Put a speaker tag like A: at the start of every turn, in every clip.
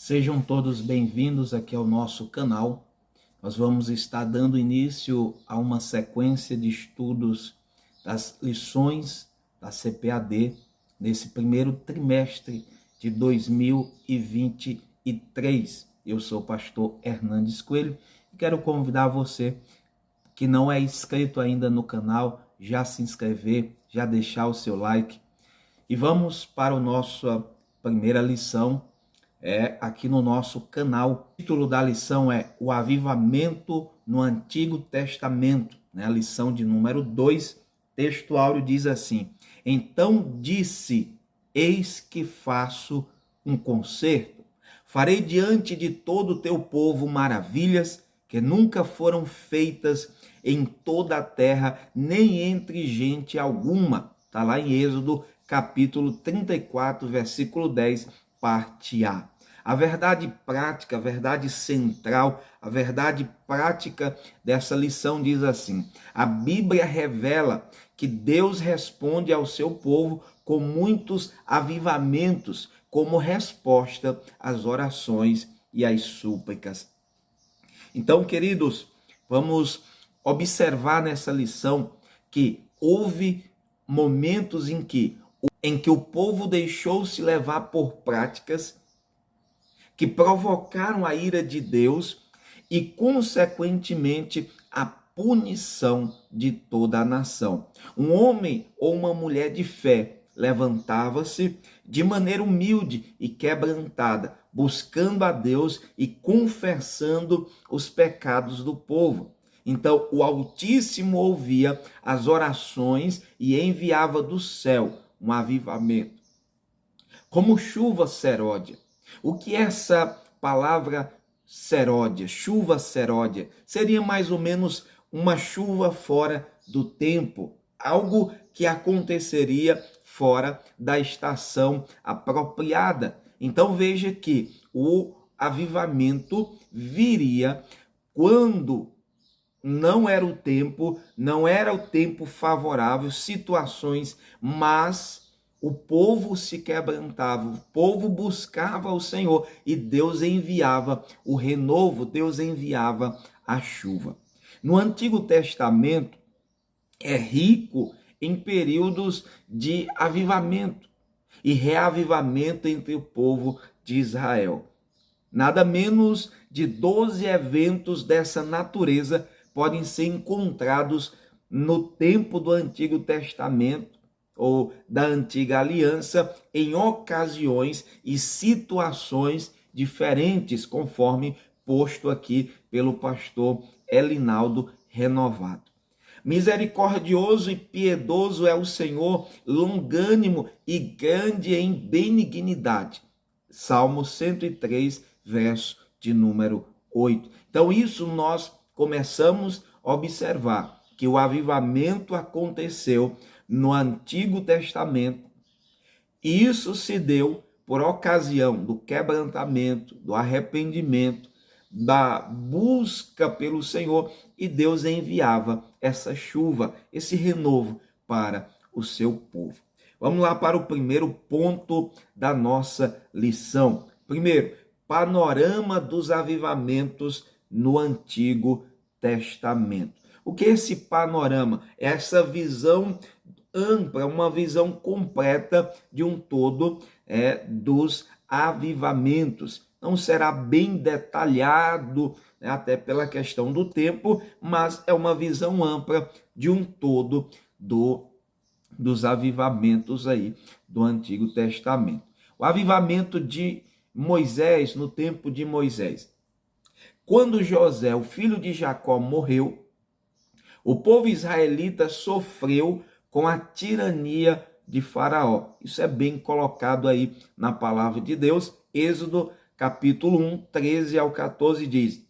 A: Sejam todos bem-vindos aqui ao nosso canal. Nós vamos estar dando início a uma sequência de estudos das lições da CPAD nesse primeiro trimestre de 2023. Eu sou o pastor Hernandes Coelho e quero convidar você que não é inscrito ainda no canal, já se inscrever, já deixar o seu like. E vamos para a nossa primeira lição, aqui no nosso canal. O título da lição é O Avivamento no Antigo Testamento, né? A lição de número 2, texto áureo diz assim: Então disse, eis que faço um concerto, farei diante de todo o teu povo maravilhas que nunca foram feitas em toda a terra, nem entre gente alguma. Está lá em Êxodo capítulo 34, versículo 10, parte A. A verdade prática, a verdade central, a verdade prática dessa lição diz assim: a Bíblia revela que Deus responde ao seu povo com muitos avivamentos, como resposta às orações e às súplicas. Então, queridos, vamos observar nessa lição que houve momentos em que o povo deixou-se levar por práticas que provocaram a ira de Deus e, consequentemente, a punição de toda a nação. Um homem ou uma mulher de fé levantava-se de maneira humilde e quebrantada, buscando a Deus e confessando os pecados do povo. Então, o Altíssimo ouvia as orações e enviava do céu um avivamento, como chuva seródia. O que é essa palavra seródia, chuva seródia? Seria mais ou menos uma chuva fora do tempo, algo que aconteceria fora da estação apropriada. Então veja que o avivamento viria quando não era o tempo favorável, situações, mas o povo se quebrantava, o povo buscava o Senhor e Deus enviava o renovo, Deus enviava a chuva. No Antigo Testamento é rico em períodos de avivamento e reavivamento entre o povo de Israel. Nada menos de 12 eventos dessa natureza podem ser encontrados no tempo do Antigo Testamento ou da Antiga Aliança, em ocasiões e situações diferentes, conforme posto aqui pelo pastor Elinaldo Renovado. Misericordioso e piedoso é o Senhor, longânimo e grande em benignidade. Salmo 103, verso de número 8. Então, isso nós começamos a observar, que o avivamento aconteceu no Antigo Testamento, e isso se deu por ocasião do quebrantamento, do arrependimento, da busca pelo Senhor, e Deus enviava essa chuva, esse renovo para o seu povo. Vamos lá para o primeiro ponto da nossa lição. Primeiro, panorama dos avivamentos no Antigo Testamento. O que é esse panorama? É essa visão ampla, uma visão completa de um todo dos avivamentos. Não será bem detalhado, até pela questão do tempo, mas é uma visão ampla de um todo dos avivamentos aí do Antigo Testamento. O avivamento de Moisés, no tempo de Moisés. Quando José, o filho de Jacó, morreu, o povo israelita sofreu com a tirania de Faraó. Isso é bem colocado aí na palavra de Deus. Êxodo capítulo 1, 13 ao 14 diz: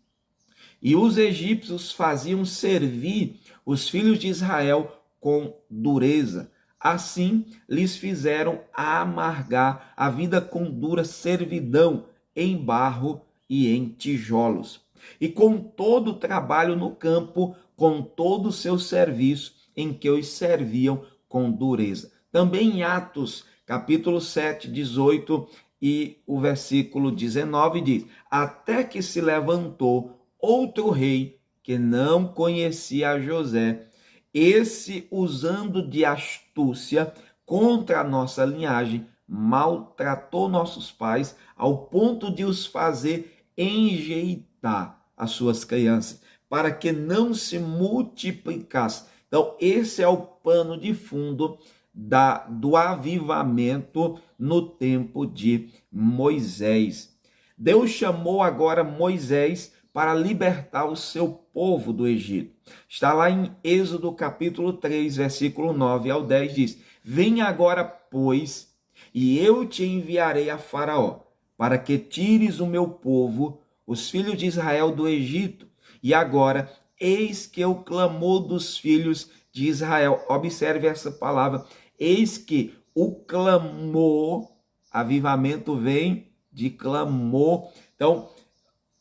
A: E os egípcios faziam servir os filhos de Israel com dureza. Assim, lhes fizeram amargar a vida com dura servidão em barro e em tijolos, e com todo o trabalho no campo, com todo o seu serviço, em que os serviam com dureza. Também em Atos, capítulo 7, 18 e o versículo 19 diz: até que se levantou outro rei que não conhecia José, esse, usando de astúcia contra a nossa linhagem, maltratou nossos pais ao ponto de os fazer enjeitar as suas crianças, para que não se multiplicasse. Então, esse é o pano de fundo do avivamento no tempo de Moisés. Deus chamou agora Moisés para libertar o seu povo do Egito. Está lá em Êxodo capítulo 3, versículo 9 ao 10, diz: vem agora, pois, e eu te enviarei a Faraó, para que tires o meu povo, os filhos de Israel, do Egito. E agora, eis que o clamor dos filhos de Israel. Observe essa palavra. Eis que o clamor, avivamento vem de clamor. Então,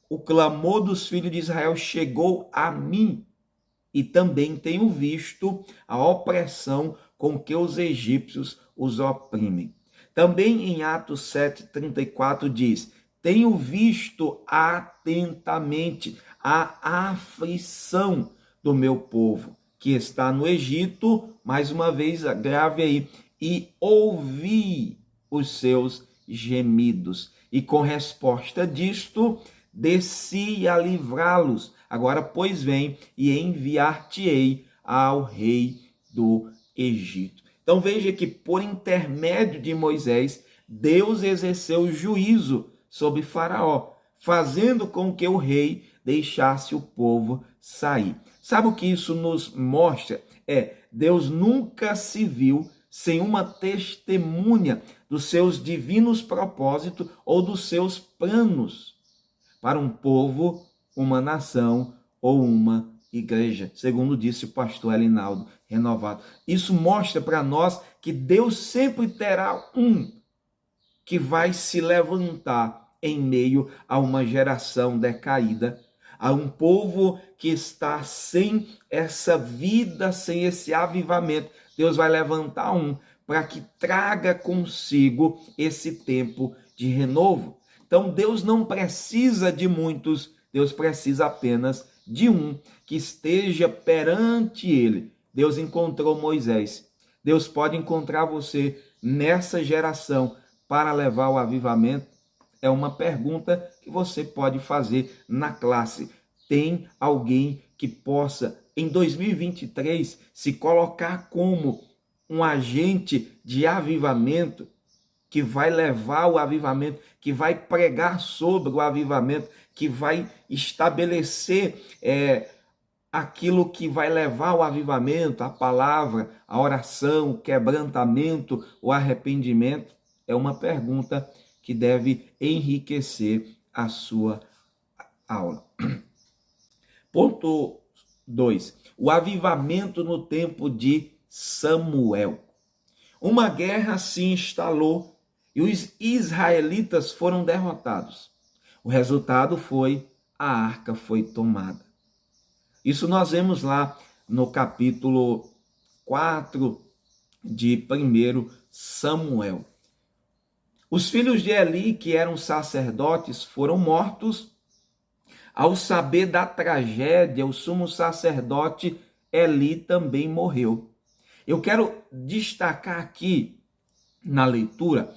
A: o clamor dos filhos de Israel chegou a mim, e também tenho visto a opressão com que os egípcios os oprimem. Também em Atos 7,34 diz: tenho visto atentamente a aflição do meu povo, que está no Egito, mais uma vez, grave aí, e ouvi os seus gemidos. E com resposta disto, desci a livrá-los. Agora, pois, vem e enviar-te-ei ao rei do Egito. Então, veja que por intermédio de Moisés, Deus exerceu juízo sobre Faraó, fazendo com que o rei deixasse o povo sair. Sabe o que isso nos mostra? Deus nunca se viu sem uma testemunha dos seus divinos propósitos ou dos seus planos para um povo, uma nação ou uma igreja, segundo disse o pastor Elinaldo Renovado. Isso mostra para nós que Deus sempre terá um que vai se levantar em meio a uma geração decaída, a um povo que está sem essa vida, sem esse avivamento. Deus vai levantar um para que traga consigo esse tempo de renovo. Então, Deus não precisa de muitos, Deus precisa apenas de um que esteja perante ele. Deus encontrou Moisés. Deus pode encontrar você nessa geração para levar o avivamento. É uma pergunta que você pode fazer na classe. Tem alguém que possa, em 2023, se colocar como um agente de avivamento, que vai levar o avivamento, que vai pregar sobre o avivamento, que vai estabelecer aquilo que vai levar o avivamento, a palavra, a oração, o quebrantamento, o arrependimento? É uma pergunta que deve enriquecer a sua aula. Ponto 2. O avivamento no tempo de Samuel. Uma guerra se instalou e os israelitas foram derrotados. O resultado foi: a arca foi tomada. Isso nós vemos lá no capítulo 4 de 1 Samuel. Os filhos de Eli, que eram sacerdotes, foram mortos. Ao saber da tragédia, o sumo sacerdote Eli também morreu. Eu quero destacar aqui na leitura,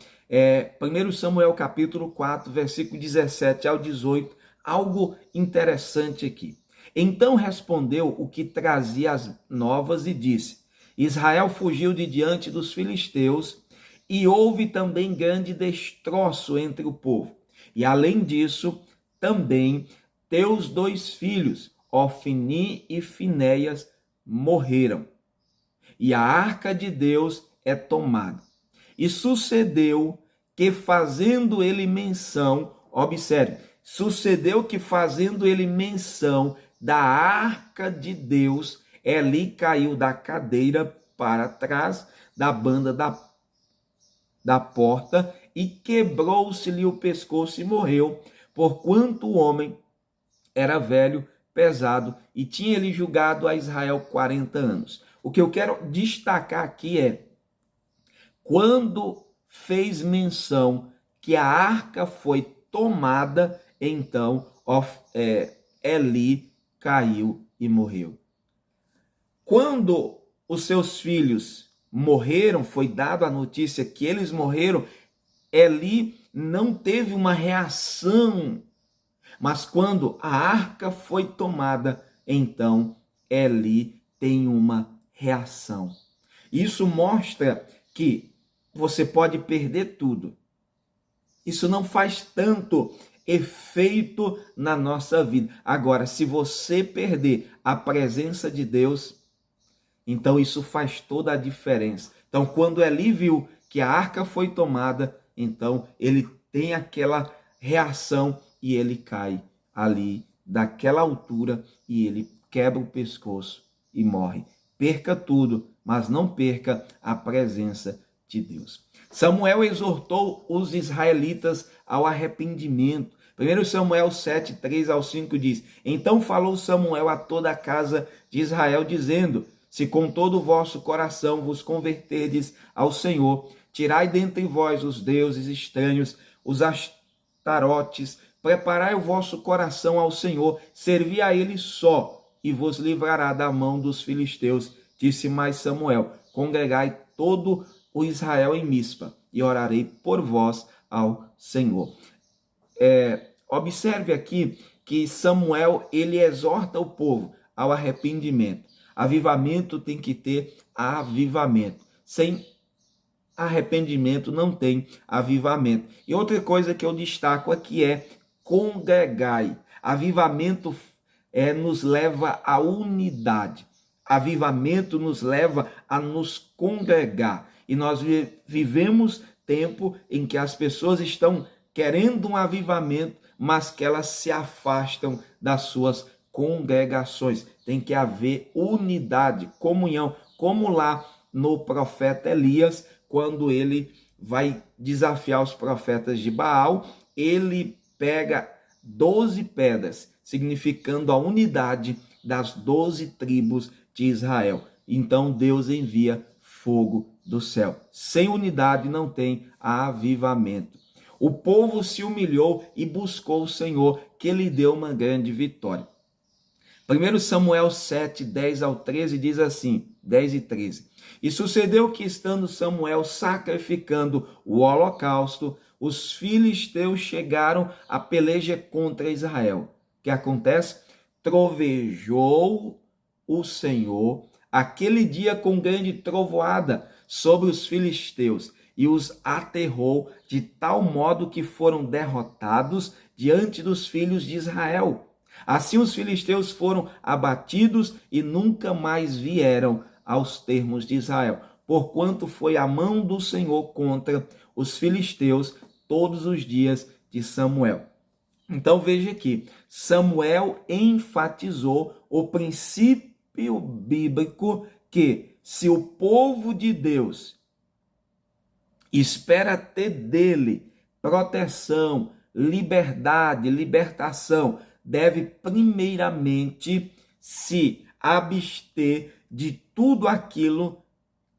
A: 1 Samuel capítulo 4, versículo 17 ao 18, algo interessante aqui. Então respondeu o que trazia as novas e disse: Israel fugiu de diante dos filisteus, e houve também grande destroço entre o povo. E além disso, também teus 2 filhos, Ofni e Finéias, morreram. E a arca de Deus é tomada. E sucedeu que fazendo ele menção, observe, sucedeu que fazendo ele menção da arca de Deus, Eli caiu da cadeira para trás da banda da porta e quebrou-se-lhe o pescoço e morreu, porquanto o homem era velho, pesado, e tinha ele julgado a Israel 40 anos. O que eu quero destacar aqui é, quando fez menção que a arca foi tomada, então Eli caiu e morreu. Quando os seus filhos morreram, foi dada a notícia que eles morreram, Eli não teve uma reação, mas quando a arca foi tomada, então Eli tem uma reação. Isso mostra que você pode perder tudo. Isso não faz tanto efeito na nossa vida. Agora, se você perder a presença de Deus, então isso faz toda a diferença. Então, quando Eli viu que a arca foi tomada, então ele tem aquela reação e ele cai ali daquela altura e ele quebra o pescoço e morre. Perca tudo, mas não perca a presença de Deus. Samuel exortou os israelitas ao arrependimento. 1 Samuel 7, 3-5 diz: Então falou Samuel a toda a casa de Israel, dizendo: Se com todo o vosso coração vos converterdes ao Senhor, tirai dentre vós os deuses estranhos, os astarotes, preparai o vosso coração ao Senhor, servi a ele só, e vos livrará da mão dos filisteus. Disse mais Samuel: Congregai todo o Israel em Mispa, e orarei por vós ao Senhor. Observe aqui que Samuel, ele exorta o povo ao arrependimento. Avivamento tem que ter avivamento. Sem arrependimento não tem avivamento. E outra coisa que eu destaco aqui é congregai. Avivamento nos leva à unidade. Avivamento nos leva a nos congregar. E nós vivemos tempo em que as pessoas estão querendo um avivamento, mas que elas se afastam das suas congregações. Tem que haver unidade, comunhão, como lá no profeta Elias, quando ele vai desafiar os profetas de Baal, ele pega 12 pedras, significando a unidade das 12 tribos de Israel. Então Deus envia fogo do céu. Sem unidade não tem avivamento. O povo se humilhou e buscou o Senhor, que lhe deu uma grande vitória. 1 Samuel 7, 10-13 diz assim, 10 e 13. E sucedeu que, estando Samuel sacrificando o holocausto, os filisteus chegaram a peleja contra Israel. O que acontece? Trovejou o Senhor aquele dia com grande trovoada sobre os filisteus, e os aterrou de tal modo que foram derrotados diante dos filhos de Israel. Assim os filisteus foram abatidos e nunca mais vieram aos termos de Israel, porquanto foi a mão do Senhor contra os filisteus todos os dias de Samuel. Então veja aqui, Samuel enfatizou o princípio bíblico que se o povo de Deus espera ter dele proteção, liberdade, libertação, deve primeiramente se abster de tudo aquilo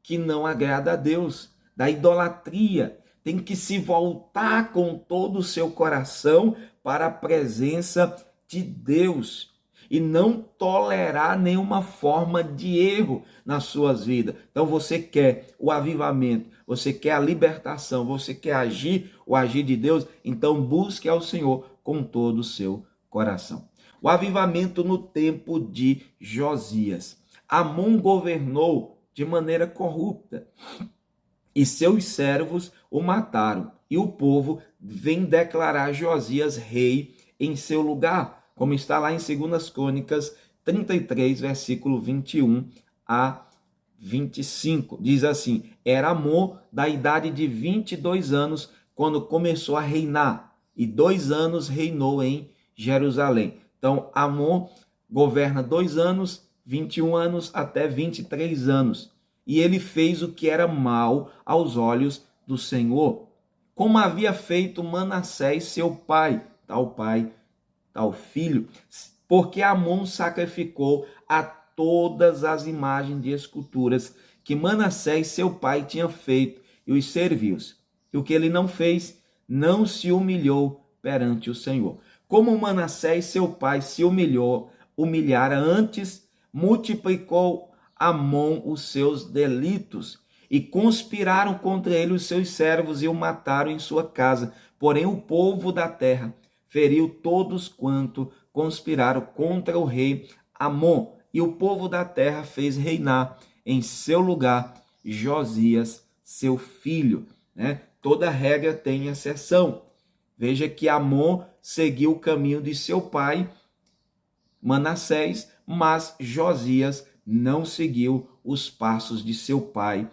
A: que não agrada a Deus, da idolatria. Tem que se voltar com todo o seu coração para a presença de Deus e não tolerar nenhuma forma de erro nas suas vidas. Então você quer o avivamento, você quer a libertação, você quer o agir de Deus, então busque ao Senhor com todo o seu coração. O avivamento no tempo de Josias. Amon governou de maneira corrupta e seus servos o mataram. E o povo vem declarar Josias rei em seu lugar, como está lá em 2 Crônicas 33, versículo 21-25. Diz assim: Era Amon da idade de 22 anos quando começou a reinar, e 2 anos reinou em Jerusalém. Então, Amon governa 2 anos, 21 anos até 23 anos. E ele fez o que era mal aos olhos do Senhor, como havia feito Manassés, seu pai, tal filho, porque Amon sacrificou a todas as imagens de esculturas que Manassés, seu pai, tinha feito e os serviu. E o que ele não fez, não se humilhou perante o Senhor. Como Manassés, seu pai, se humilhara antes, multiplicou Amon os seus delitos, e conspiraram contra ele os seus servos e o mataram em sua casa. Porém o povo da terra feriu todos quanto conspiraram contra o rei Amon, e o povo da terra fez reinar em seu lugar Josias, seu filho. Toda regra tem exceção. Veja que Amon seguiu o caminho de seu pai, Manassés, mas Josias não seguiu os passos de seu pai.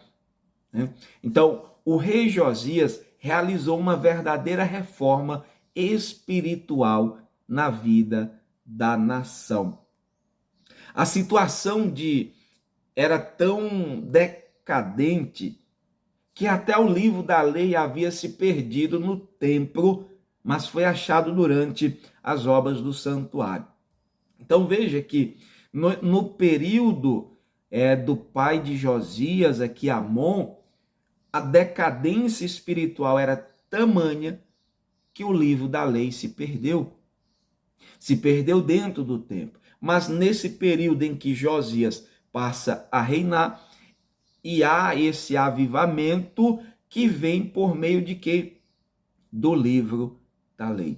A: Então, o rei Josias realizou uma verdadeira reforma espiritual na vida da nação. A situação era tão decadente que até o livro da lei havia se perdido no templo, mas foi achado durante as obras do santuário. Então veja que no período do pai de Josias, aqui Amon, a decadência espiritual era tamanha que o livro da lei se perdeu. Se perdeu dentro do templo. Mas nesse período em que Josias passa a reinar, e há esse avivamento que vem por meio de quê? Do livro da lei.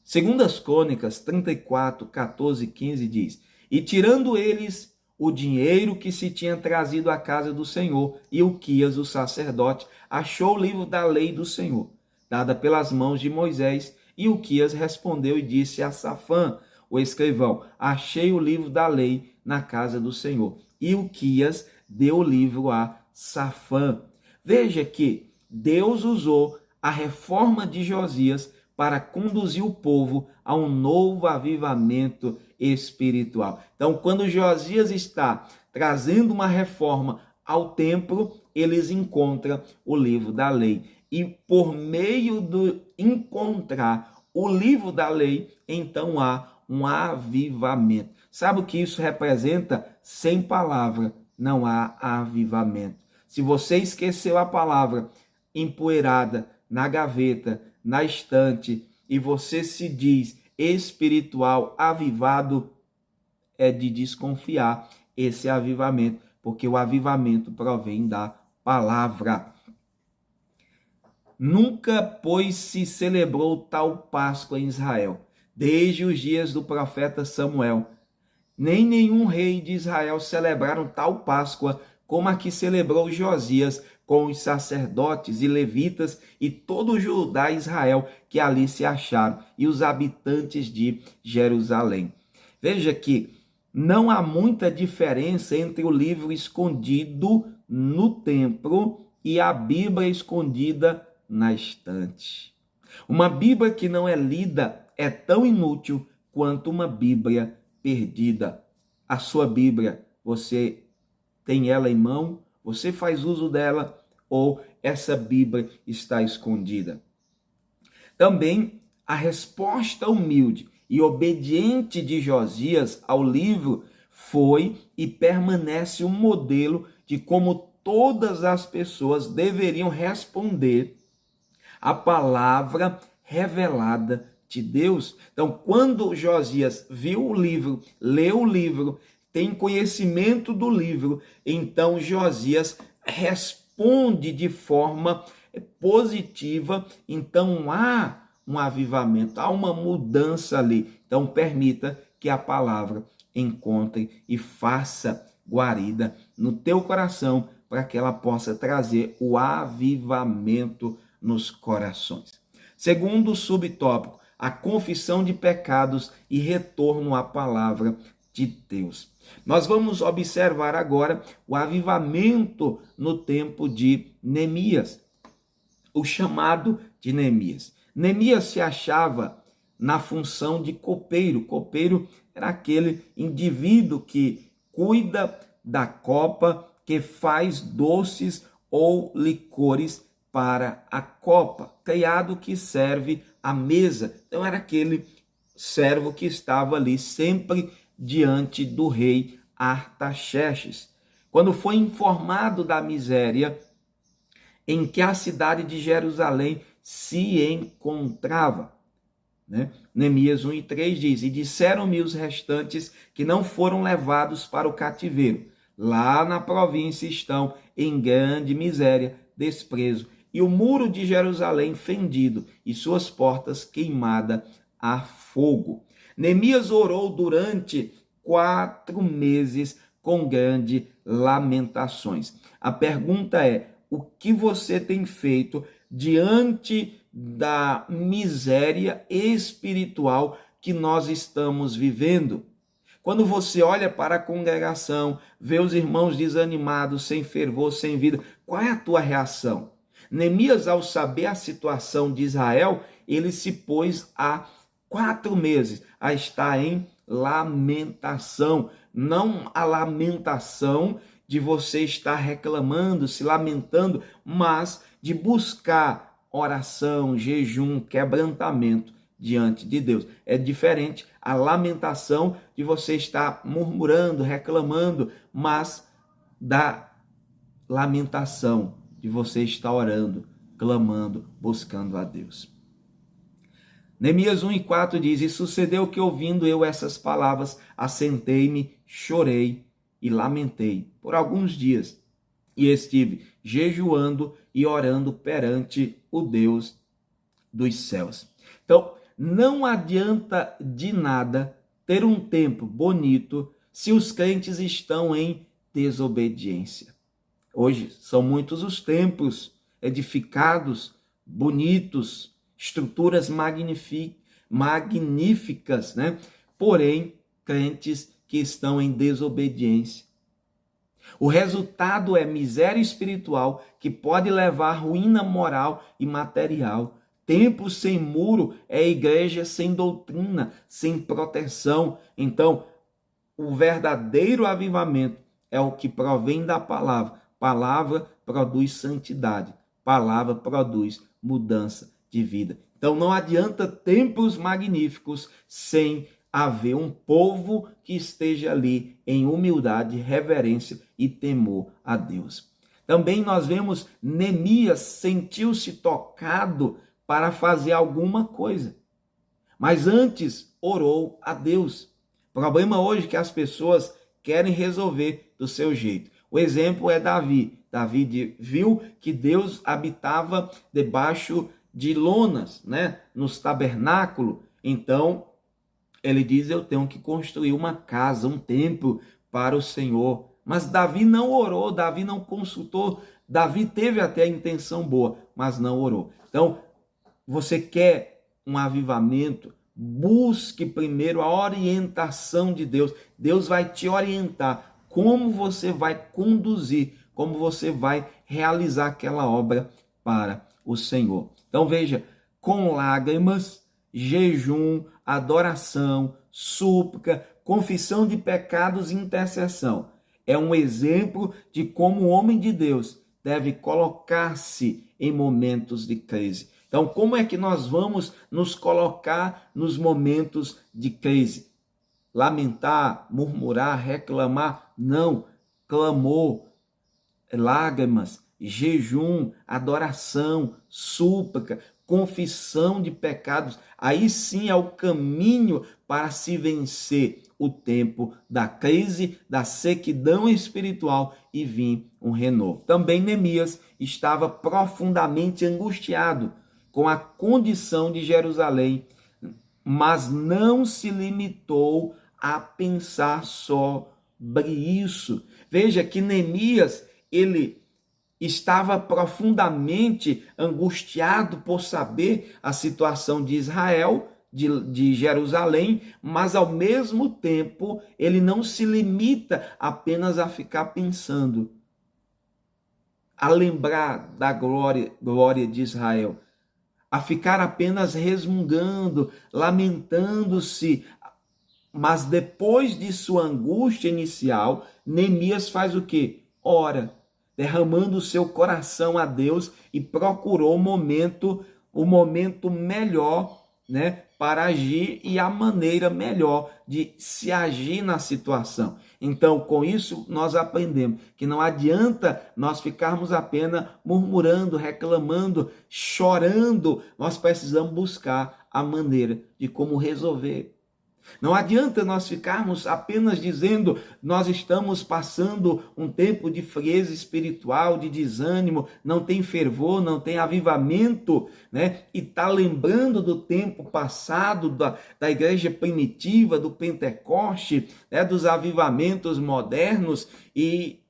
A: Segundo as Crônicas 34, 14 e 15 diz: E tirando eles o dinheiro que se tinha trazido à casa do Senhor, e Uquias, o sacerdote, achou o livro da lei do Senhor, dada pelas mãos de Moisés, e Uquias respondeu e disse a Safã, o escrivão: Achei o livro da lei na casa do Senhor. E Uquias deu o livro a Safã. Veja que Deus usou a reforma de Josias para conduzir o povo a um novo avivamento espiritual. Então, quando Josias está trazendo uma reforma ao templo, eles encontram o livro da lei. E por meio de encontrar o livro da lei, então há um avivamento. Sabe o que isso representa? Sem palavra não há avivamento. Se você esqueceu a palavra empoeirada na gaveta, na estante, e você se diz espiritual, avivado, é de desconfiar esse avivamento, porque o avivamento provém da palavra. Nunca, pois, se celebrou tal Páscoa em Israel, desde os dias do profeta Samuel. Nem nenhum rei de Israel celebraram tal Páscoa como a que celebrou Josias com os sacerdotes e levitas e todo o Judá e Israel que ali se acharam, e os habitantes de Jerusalém. Veja que não há muita diferença entre o livro escondido no templo e a Bíblia escondida na estante. Uma Bíblia que não é lida é tão inútil quanto uma Bíblia perdida. A sua Bíblia, você tem ela em mão? Você faz uso dela? Ou essa Bíblia está escondida? Também a resposta humilde e obediente de Josias ao livro foi e permanece um modelo de como todas as pessoas deveriam responder à palavra revelada de Deus. Então, quando Josias viu o livro, leu o livro, tem conhecimento do livro, então Josias responde de forma positiva, então há um avivamento, há uma mudança ali. Então, permita que a palavra encontre e faça guarida no teu coração, para que ela possa trazer o avivamento nos corações. Segundo subtópico, a confissão de pecados e retorno à palavra de Deus. Nós vamos observar agora o avivamento no tempo de Neemias, o chamado de Neemias. Neemias se achava na função de copeiro. Copeiro era aquele indivíduo que cuida da copa, que faz doces ou licores para a copa, criado que serve à mesa. Então era aquele servo que estava ali sempre diante do rei Artaxerxes. Quando foi informado da miséria em que a cidade de Jerusalém se encontrava. Neemias 1:3 diz: e disseram-me os restantes que não foram levados para o cativeiro. Lá na província estão em grande miséria, desprezo, e o muro de Jerusalém fendido, e suas portas queimadas a fogo. Neemias orou durante 4 meses com grandes lamentações. A pergunta é: o que você tem feito diante da miséria espiritual que nós estamos vivendo? Quando você olha para a congregação, vê os irmãos desanimados, sem fervor, sem vida, qual é a tua reação? Neemias, ao saber a situação de Israel, ele se pôs há 4 meses a estar em lamentação. Não a lamentação de você estar reclamando, se lamentando, mas de buscar oração, jejum, quebrantamento diante de Deus. É diferente a lamentação de você estar murmurando, reclamando, mas da lamentação de você estar orando, clamando, buscando a Deus. Neemias 1:4 diz: e sucedeu que, ouvindo eu essas palavras, assentei-me, chorei e lamentei por alguns dias, e estive jejuando e orando perante o Deus dos céus. Então, não adianta de nada ter um tempo bonito se os crentes estão em desobediência. Hoje são muitos os templos edificados, bonitos, estruturas magníficas, Porém, crentes que estão em desobediência. O resultado é miséria espiritual que pode levar à ruína moral e material. Templo sem muro é igreja sem doutrina, sem proteção. Então, o verdadeiro avivamento é o que provém da palavra. Palavra produz santidade. Palavra produz mudança de vida. Então, não adianta templos magníficos sem haver um povo que esteja ali em humildade, reverência e temor a Deus. Também nós vemos Neemias sentiu-se tocado para fazer alguma coisa, mas antes orou a Deus. O problema hoje é que as pessoas querem resolver do seu jeito. O exemplo é Davi. Davi viu que Deus habitava debaixo de lonas, nos tabernáculos. Então, ele diz: eu tenho que construir uma casa, um templo para o Senhor. Mas Davi não orou, Davi não consultou. Davi teve até a intenção boa, mas não orou. Então, você quer um avivamento? Busque primeiro a orientação de Deus. Deus vai te orientar como você vai conduzir, como você vai realizar aquela obra para o Senhor. Então veja, com lágrimas, jejum, adoração, súplica, confissão de pecados e intercessão. É um exemplo de como o homem de Deus deve colocar-se em momentos de crise. Então, como é que nós vamos nos colocar nos momentos de crise? Lamentar, murmurar, reclamar? Não. Clamor, lágrimas, jejum, adoração, súplica, confissão de pecados. Aí sim é o caminho para se vencer o tempo da crise, da sequidão espiritual e vir um renovo. Também Neemias estava profundamente angustiado com a condição de Jerusalém, mas não se limitou a pensar sobre isso. Veja que Neemias, ele estava profundamente angustiado por saber a situação de Israel, de Jerusalém, mas ao mesmo tempo ele não se limita apenas a ficar pensando, a lembrar da glória de Israel, a ficar apenas resmungando, lamentando-se. Mas depois de sua angústia inicial, Neemias faz o quê? Ora, derramando o seu coração a Deus e procurou o momento melhor, né, para agir e a maneira melhor de se agir na situação. Então, com isso, nós aprendemos que não adianta nós ficarmos apenas murmurando, reclamando, chorando. Nós precisamos buscar a maneira de como resolver. Não adianta nós ficarmos apenas dizendo nós estamos passando um tempo de frieza espiritual, de desânimo, não tem fervor, não tem avivamento, né? E tá lembrando do tempo passado da igreja primitiva, do Pentecoste, né? Dos avivamentos modernos e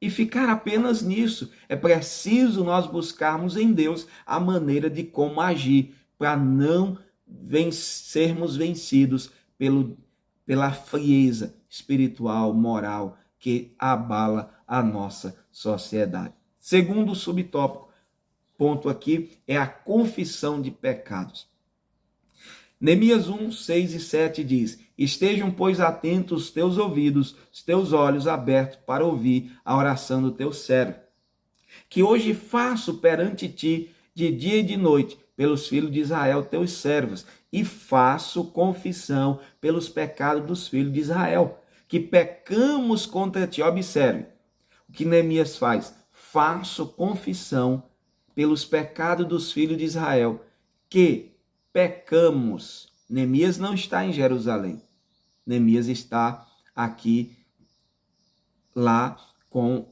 A: ficar apenas nisso. É preciso nós buscarmos em Deus a maneira de como agir para não sermos vencidos pela frieza espiritual, moral que abala a nossa sociedade. Segundo subtópico, ponto aqui, é a confissão de pecados. Neemias 1, 6 e 7 diz: estejam, pois, atentos os teus ouvidos, os teus olhos abertos para ouvir a oração do teu servo, que hoje faço perante ti de dia e de noite, pelos filhos de Israel, teus servos, e faço confissão pelos pecados dos filhos de Israel, que pecamos contra ti. Observe o que Neemias faz. Faço confissão pelos pecados dos filhos de Israel, que pecamos. Neemias não está em Jerusalém. Neemias está aqui, lá com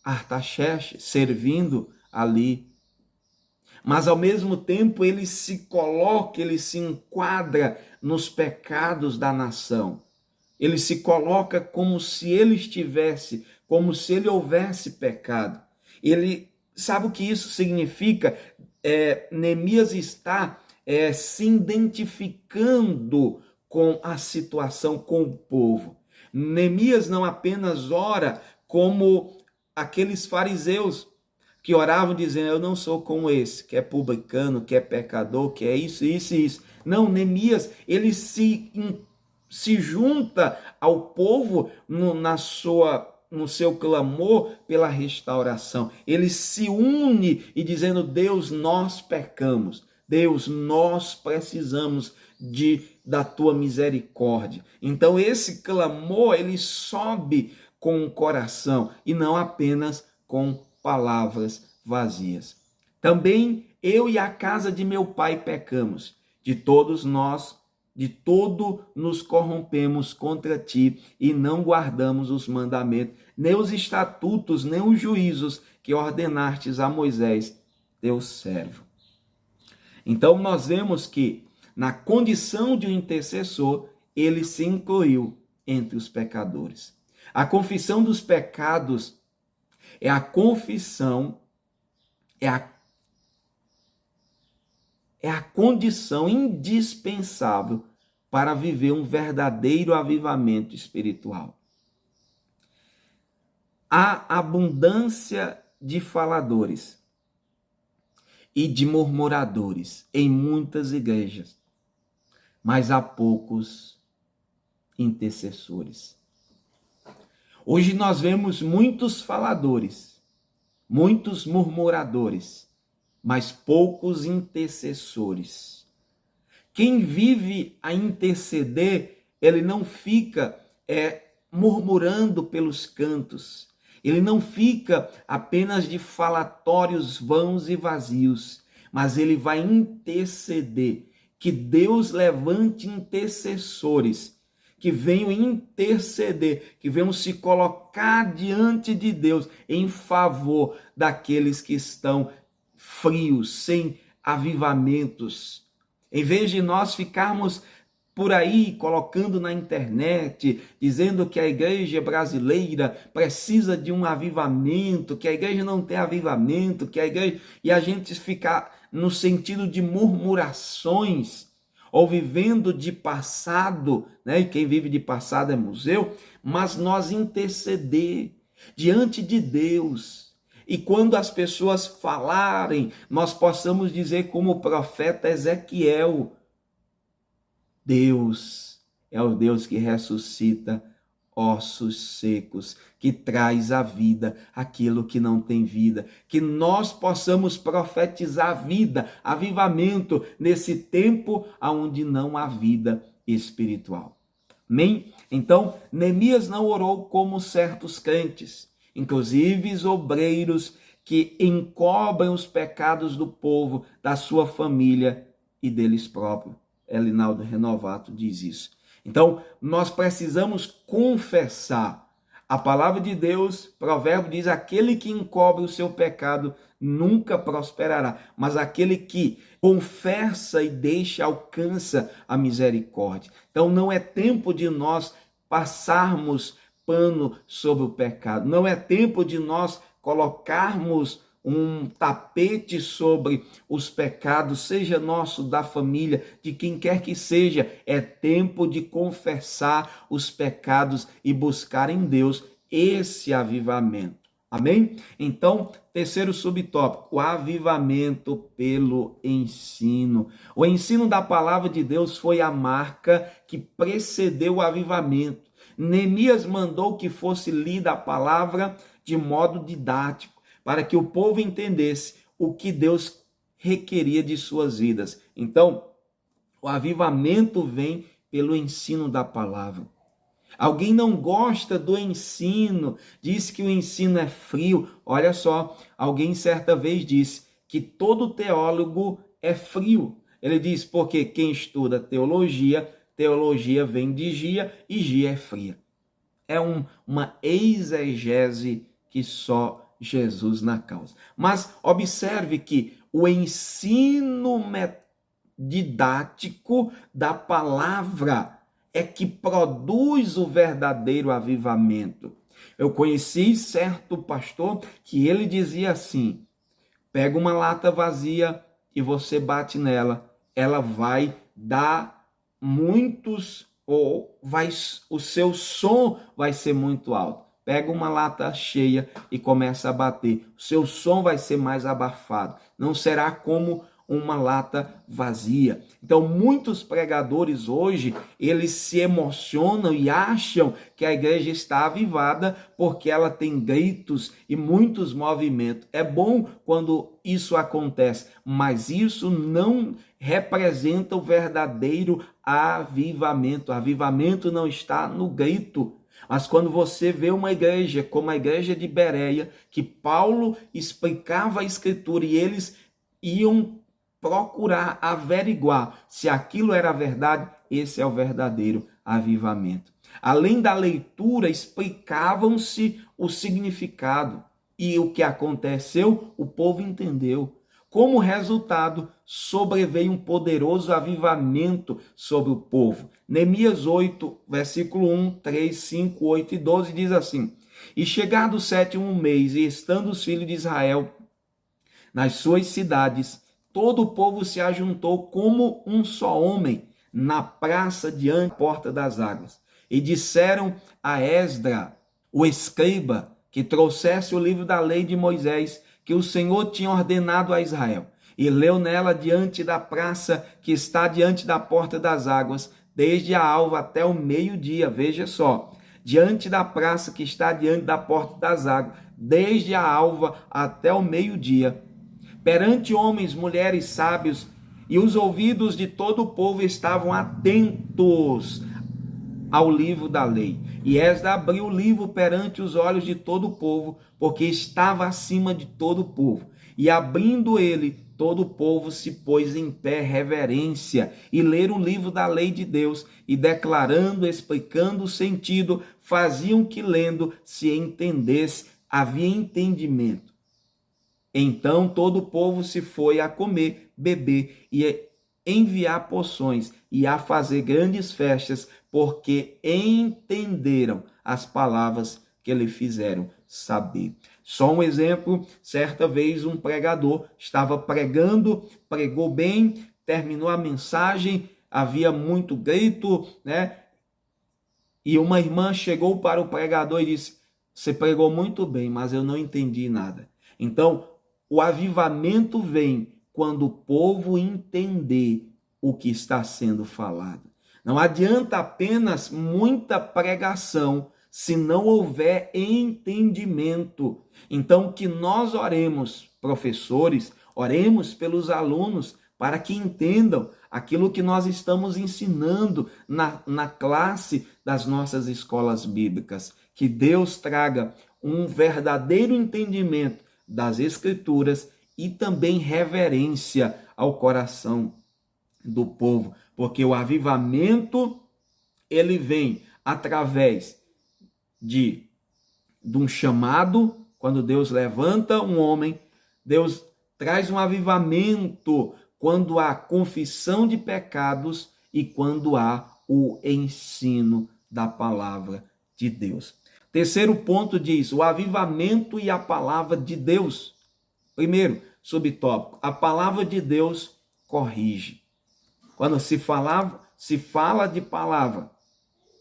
A: Artaxerxes, servindo ali. Mas ao mesmo tempo ele se coloca, ele se enquadra nos pecados da nação. Ele se coloca como se ele estivesse, como se ele houvesse pecado. Ele sabe o que isso significa? Neemias está se identificando com a situação, com o povo. Neemias não apenas ora como aqueles fariseus que oravam dizendo, eu não sou como esse, que é publicano, que é pecador, que é isso, isso e isso. Não, Neemias, ele se junta ao povo no seu clamor pela restauração. Ele se une e dizendo, Deus, nós pecamos. Deus, nós precisamos da tua misericórdia. Então esse clamor, ele sobe com o coração e não apenas com palavras vazias. Também eu e a casa de meu pai pecamos. De todo nos corrompemos contra ti e não guardamos os mandamentos, nem os estatutos, nem os juízos que ordenastes a Moisés, teu servo. Então nós vemos que na condição de um intercessor, ele se incluiu entre os pecadores. A confissão dos pecados é a confissão, é a condição indispensável para viver um verdadeiro avivamento espiritual. Há abundância de faladores e de murmuradores em muitas igrejas, mas há poucos intercessores. Hoje nós vemos muitos faladores, muitos murmuradores, mas poucos intercessores. Quem vive a interceder, ele não fica murmurando pelos cantos, ele não fica apenas de falatórios vãos e vazios, mas ele vai interceder, que Deus levante intercessores, que venham interceder, que venham se colocar diante de Deus em favor daqueles que estão frios, sem avivamentos. Em vez de nós ficarmos por aí colocando na internet, dizendo que a igreja brasileira precisa de um avivamento, que a igreja não tem avivamento, que a igreja... E a gente ficar no sentido de murmurações, ou vivendo de passado, né? E quem vive de passado é museu, mas nós interceder diante de Deus. E quando as pessoas falarem, nós possamos dizer como o profeta Ezequiel, Deus é o Deus que ressuscita ossos secos, que traz a vida, aquilo que não tem vida, que nós possamos profetizar vida, avivamento, nesse tempo onde não há vida espiritual. Amém? Então, Neemias não orou como certos crentes, inclusive os obreiros que encobrem os pecados do povo, da sua família e deles próprios. Elinaldo Renovato diz isso. Então, nós precisamos confessar. A palavra de Deus, provérbio diz, aquele que encobre o seu pecado nunca prosperará, mas aquele que confessa e deixa, alcança a misericórdia. Então, não é tempo de nós passarmos pano sobre o pecado, não é tempo de nós colocarmos um tapete sobre os pecados, seja nosso, da família, de quem quer que seja. É tempo de confessar os pecados e buscar em Deus esse avivamento. Amém? Então, terceiro subtópico, o avivamento pelo ensino. O ensino da palavra de Deus foi a marca que precedeu o avivamento. Neemias mandou que fosse lida a palavra de modo didático, para que o povo entendesse o que Deus requeria de suas vidas. Então, o avivamento vem pelo ensino da palavra. Alguém não gosta do ensino, diz que o ensino é frio. Olha só, alguém certa vez disse que todo teólogo é frio. Ele diz porque quem estuda teologia, teologia vem de gia e gia é fria. É uma exegese que só Jesus na causa. Mas observe que o ensino didático da palavra é que produz o verdadeiro avivamento. Eu conheci certo pastor que ele dizia assim: pega uma lata vazia e você bate nela, ela vai dar muitos, o seu som vai ser muito alto. Pega uma lata cheia e começa a bater. O seu som vai ser mais abafado. Não será como uma lata vazia. Então, muitos pregadores hoje, eles se emocionam e acham que a igreja está avivada porque ela tem gritos e muitos movimentos. É bom quando isso acontece, mas isso não representa o verdadeiro avivamento. O avivamento não está no grito. Mas quando você vê uma igreja como a igreja de Bereia, que Paulo explicava a escritura e eles iam procurar averiguar se aquilo era verdade, esse é o verdadeiro avivamento. Além da leitura, explicavam-se o significado e o que aconteceu, o povo entendeu. Como resultado, sobreveio um poderoso avivamento sobre o povo. Neemias 8, versículo 1, 3, 5, 8 e 12 diz assim: E chegado o 7º mês, e estando os filhos de Israel nas suas cidades, todo o povo se ajuntou como um só homem na praça diante da porta das águas. E disseram a Esdra, o escriba, que trouxesse o livro da lei de Moisés, que o Senhor tinha ordenado a Israel. E leu nela diante da praça que está diante da porta das águas, desde a alva até o meio-dia. Veja só, diante da praça que está diante da porta das águas, desde a alva até o meio-dia. Perante homens, mulheres, sábios, e os ouvidos de todo o povo estavam atentos ao livro da lei. E Esdra abriu o livro perante os olhos de todo o povo, porque estava acima de todo o povo. E abrindo ele, todo o povo se pôs em pé, reverência, e leram o livro da lei de Deus, e declarando, explicando o sentido, faziam que lendo se entendesse, havia entendimento. Então todo o povo se foi a comer, beber e a enviar porções e a fazer grandes festas, porque entenderam as palavras que lhe fizeram saber. Só um exemplo, certa vez um pregador estava pregando, pregou bem, terminou a mensagem, havia muito grito, né? E uma irmã chegou para o pregador e disse: você pregou muito bem, mas eu não entendi nada. Então, o avivamento vem quando o povo entender o que está sendo falado. Não adianta apenas muita pregação se não houver entendimento. Então, que nós oremos, professores, oremos pelos alunos, para que entendam aquilo que nós estamos ensinando na classe das nossas escolas bíblicas. Que Deus traga um verdadeiro entendimento das Escrituras e também reverência ao coração do povo, porque o avivamento ele vem através de um chamado. Quando Deus levanta um homem, Deus traz um avivamento quando há confissão de pecados e quando há o ensino da palavra de Deus. Terceiro ponto diz o avivamento e a palavra de Deus. Primeiro, subtópico, a palavra de Deus corrige. Quando se fala de palavra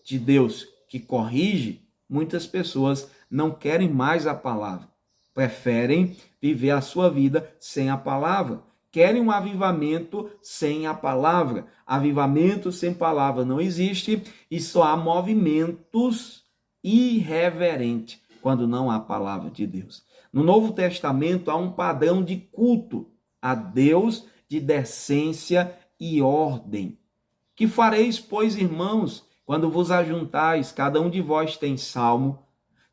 A: de Deus que corrige, muitas pessoas não querem mais a palavra. Preferem viver a sua vida sem a palavra. Querem um avivamento sem a palavra. Avivamento sem palavra não existe e só há movimentos irreverentes quando não há palavra de Deus. No Novo Testamento há um padrão de culto a Deus de decência e ordem. Que fareis, pois, irmãos, quando vos ajuntais? Cada um de vós tem salmo,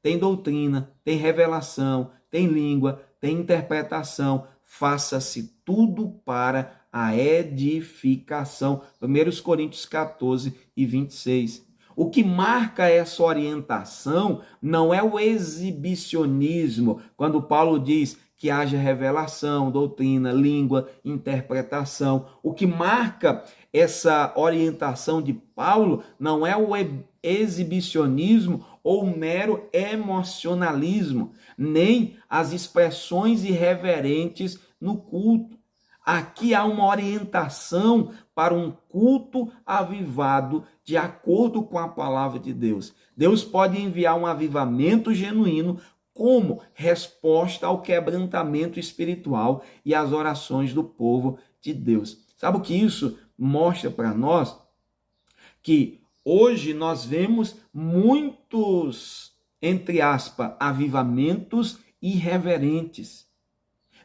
A: tem doutrina, tem revelação, tem língua, tem interpretação. Faça-se tudo para a edificação. 1 Coríntios 14 e 26. O que marca essa orientação não é o exibicionismo, quando Paulo diz que haja revelação, doutrina, língua, interpretação. O que marca essa orientação de Paulo não é o exibicionismo ou mero emocionalismo, nem as expressões irreverentes no culto. Aqui há uma orientação para um culto avivado de acordo com a palavra de Deus. Deus pode enviar um avivamento genuíno como resposta ao quebrantamento espiritual e às orações do povo de Deus. Sabe o que isso mostra para nós? Que hoje nós vemos muitos, entre aspas, avivamentos irreverentes.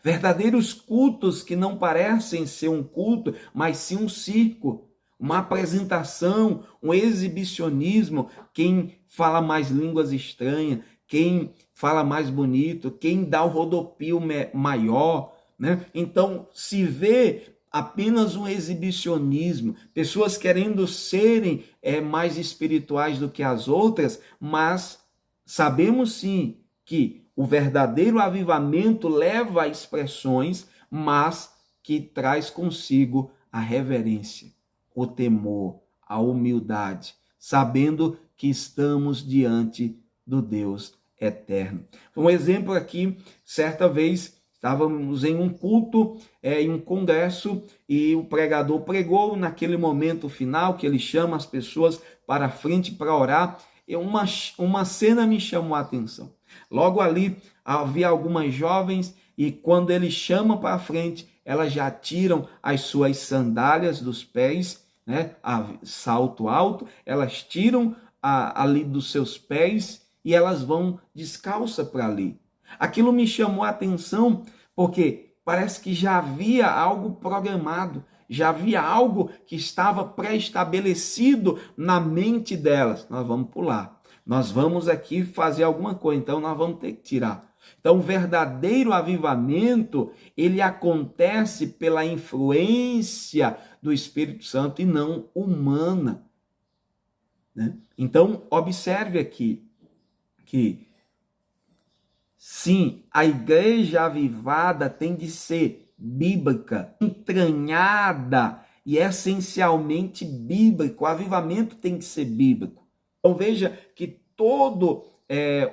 A: Verdadeiros cultos que não parecem ser um culto, mas sim um circo, uma apresentação, um exibicionismo. Quem fala mais línguas estranhas, quem fala mais bonito, quem dá o rodopio maior, né? Então, se vê apenas um exibicionismo, pessoas querendo serem mais espirituais do que as outras, mas sabemos sim que o verdadeiro avivamento leva a expressões, mas que traz consigo a reverência, o temor, a humildade, sabendo que estamos diante do Deus eterno. Um exemplo aqui, certa vez, estávamos em um culto, em um congresso, e o pregador pregou naquele momento final, que ele chama as pessoas para a frente para orar, e uma cena me chamou a atenção. Logo ali, havia algumas jovens, e quando ele chama para a frente, elas já tiram as suas sandálias dos pés, né, salto alto, elas tiram ali dos seus pés, e elas vão descalça para ali. Aquilo me chamou a atenção, porque parece que já havia algo programado, já havia algo que estava pré-estabelecido na mente delas. Nós vamos pular, nós vamos aqui fazer alguma coisa, então nós vamos ter que tirar. Então, o verdadeiro avivamento, ele acontece pela influência do Espírito Santo e não humana, né? Então, observe aqui que, sim, a igreja avivada tem de ser bíblica, entranhada e essencialmente bíblico. O avivamento tem que ser bíblico. Então veja que todo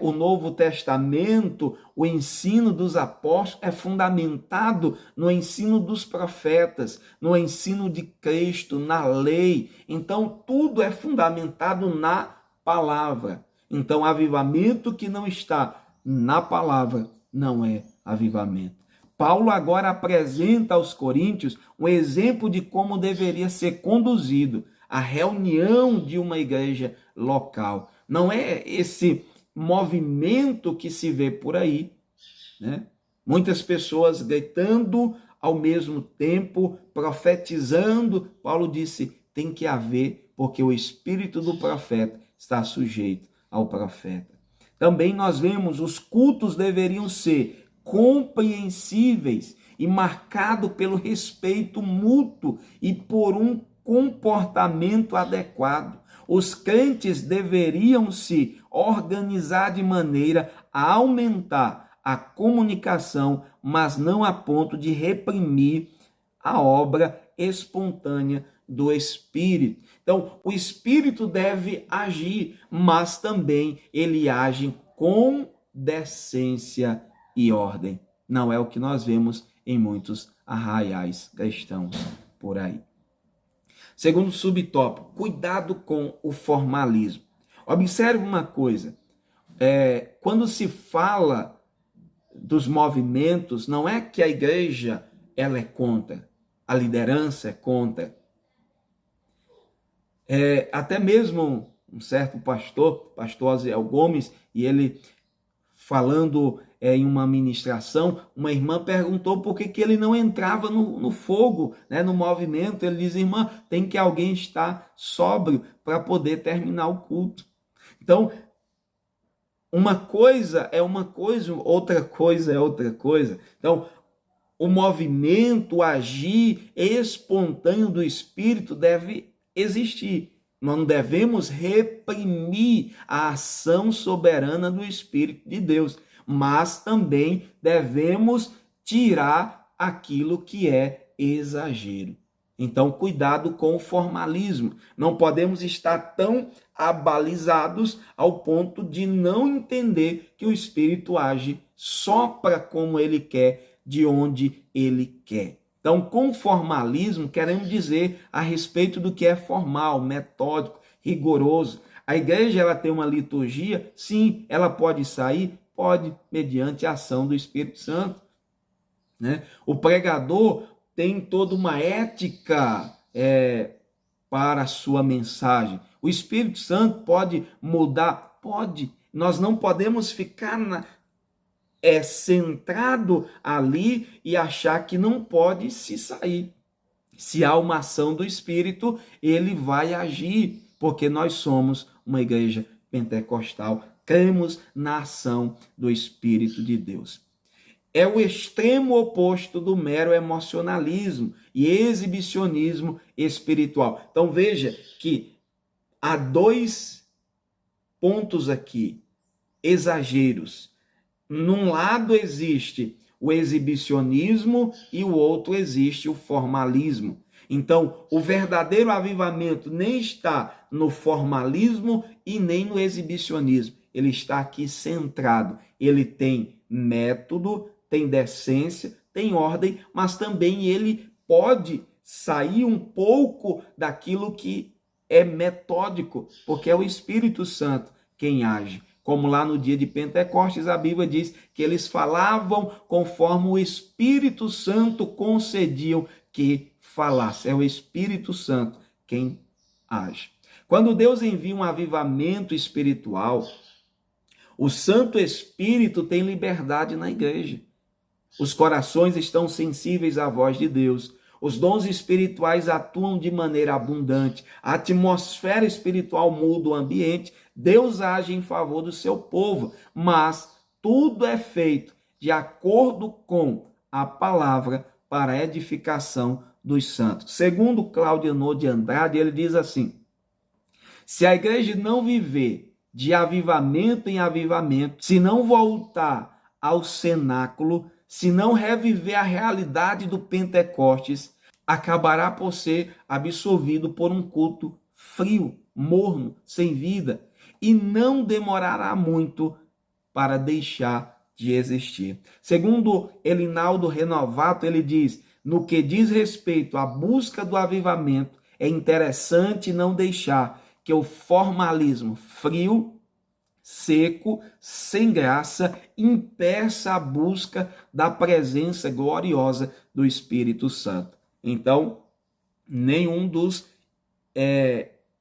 A: o Novo Testamento, o ensino dos apóstolos é fundamentado no ensino dos profetas, no ensino de Cristo, na lei. Então tudo é fundamentado na palavra. Então, avivamento que não está na palavra não é avivamento. Paulo agora apresenta aos coríntios um exemplo de como deveria ser conduzido a reunião de uma igreja local. Não é esse movimento que se vê por aí, né? Muitas pessoas gritando ao mesmo tempo, profetizando. Paulo disse, tem que haver, porque o espírito do profeta está sujeito ao profeta. Também nós vemos, os cultos deveriam ser compreensíveis e marcado pelo respeito mútuo e por um comportamento adequado. Os crentes deveriam se organizar de maneira a aumentar a comunicação, mas não a ponto de reprimir a obra espontânea do Espírito. Então, o Espírito deve agir, mas também ele age com decência e ordem. Não é o que nós vemos em muitos arraiais cristãos por aí. Segundo subtópico, cuidado com o formalismo. Observe uma coisa, quando se fala dos movimentos, não é que a igreja ela é contra, a liderança é contra. Até mesmo um certo pastor Aziel Gomes, e ele falando em uma ministração, uma irmã perguntou por que ele não entrava no fogo, né, no movimento. Ele diz, irmã, tem que alguém estar sóbrio para poder terminar o culto. Então, uma coisa é uma coisa, outra coisa é outra coisa. Então, o movimento, o agir espontâneo do Espírito deve existir. Nós não devemos reprimir a ação soberana do Espírito de Deus, mas também devemos tirar aquilo que é exagero. Então, cuidado com o formalismo. Não podemos estar tão abalizados ao ponto de não entender que o Espírito age só para como ele quer, de onde ele quer. Então, com formalismo, queremos dizer a respeito do que é formal, metódico, rigoroso. A igreja ela tem uma liturgia? Sim. Ela pode sair? Pode, mediante a ação do Espírito Santo, né? O pregador tem toda uma ética para a sua mensagem. O Espírito Santo pode mudar? Pode. Nós não podemos ficar centrado ali e achar que não pode se sair. Se há uma ação do Espírito, ele vai agir, porque nós somos uma igreja pentecostal, cremos na ação do Espírito de Deus. É o extremo oposto do mero emocionalismo e exibicionismo espiritual. Então veja que há dois pontos aqui, exageros. Num lado existe o exibicionismo e o outro existe o formalismo. Então, o verdadeiro avivamento nem está no formalismo e nem no exibicionismo. Ele está aqui centrado. Ele tem método, tem decência, tem ordem, mas também ele pode sair um pouco daquilo que é metódico, porque é o Espírito Santo quem age. Como lá no dia de Pentecostes, a Bíblia diz que eles falavam conforme o Espírito Santo concediam que falasse. É o Espírito Santo quem age. Quando Deus envia um avivamento espiritual, o Santo Espírito tem liberdade na igreja. Os corações estão sensíveis à voz de Deus. Os dons espirituais atuam de maneira abundante. A atmosfera espiritual muda o ambiente. Deus age em favor do seu povo. Mas tudo é feito de acordo com a palavra para a edificação dos santos. Segundo Claudio de Andrade, ele diz assim: se a igreja não viver de avivamento em avivamento, se não voltar ao cenáculo, se não reviver a realidade do Pentecostes, acabará por ser absorvido por um culto frio, morno, sem vida, e não demorará muito para deixar de existir. Segundo Elinaldo Renovato, ele diz: no que diz respeito à busca do avivamento, é interessante não deixar que o formalismo frio, seco, sem graça, impeça a busca da presença gloriosa do Espírito Santo. Então, nenhum dos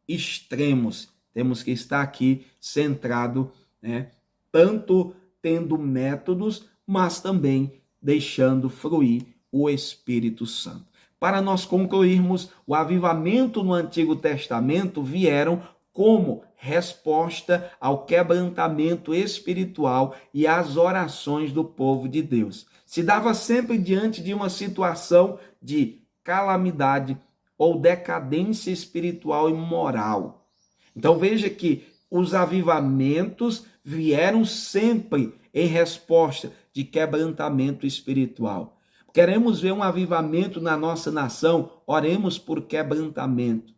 A: extremos. Temos que estar aqui centrado, né? Tanto tendo métodos, mas também deixando fluir o Espírito Santo. Para nós concluirmos, o avivamento no Antigo Testamento vieram como resposta ao quebrantamento espiritual e às orações do povo de Deus. Se dava sempre diante de uma situação de calamidade ou decadência espiritual e moral. Então veja que os avivamentos vieram sempre em resposta de quebrantamento espiritual. Queremos ver um avivamento na nossa nação? Oremos por quebrantamento.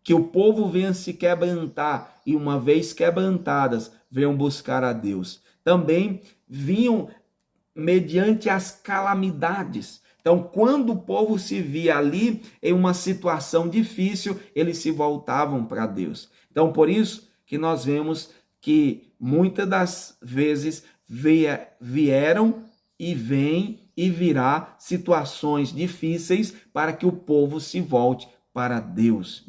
A: Que o povo venha se quebrantar e, uma vez quebrantadas, venham buscar a Deus. Também vinham mediante as calamidades. Então, quando o povo se via ali em uma situação difícil, eles se voltavam para Deus. Então, por isso que nós vemos que muitas das vezes vieram e vêm e virá situações difíceis para que o povo se volte para Deus.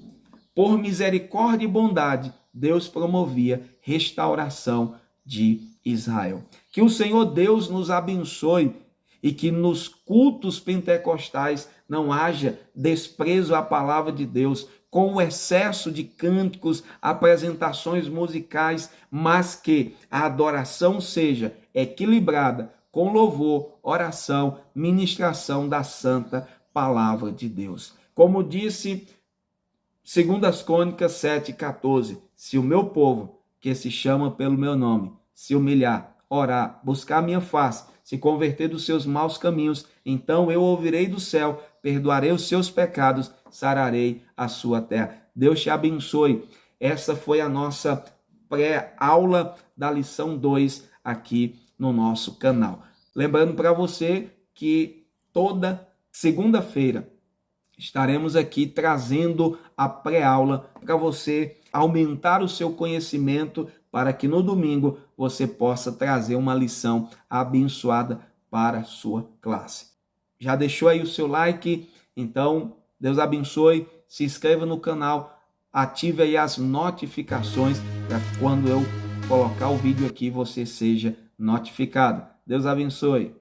A: Por misericórdia e bondade, Deus promovia restauração de Israel. Que o Senhor Deus nos abençoe e que nos cultos pentecostais não haja desprezo à palavra de Deus, com o excesso de cânticos, apresentações musicais, mas que a adoração seja equilibrada com louvor, oração, ministração da santa palavra de Deus. Como disse 2 Crônicas 7,14, se o meu povo, que se chama pelo meu nome, se humilhar, orar, buscar minha face, se converter dos seus maus caminhos, então eu ouvirei do céu, perdoarei os seus pecados, sararei a sua terra. Deus te abençoe. Essa foi a nossa pré-aula da lição 2 aqui no nosso canal. Lembrando para você que toda segunda-feira estaremos aqui trazendo a pré-aula para você aumentar o seu conhecimento, para que no domingo você possa trazer uma lição abençoada para a sua classe. Já deixou aí o seu like? Então, Deus abençoe, se inscreva no canal, ative aí as notificações para quando eu colocar o vídeo aqui você seja notificado. Deus abençoe.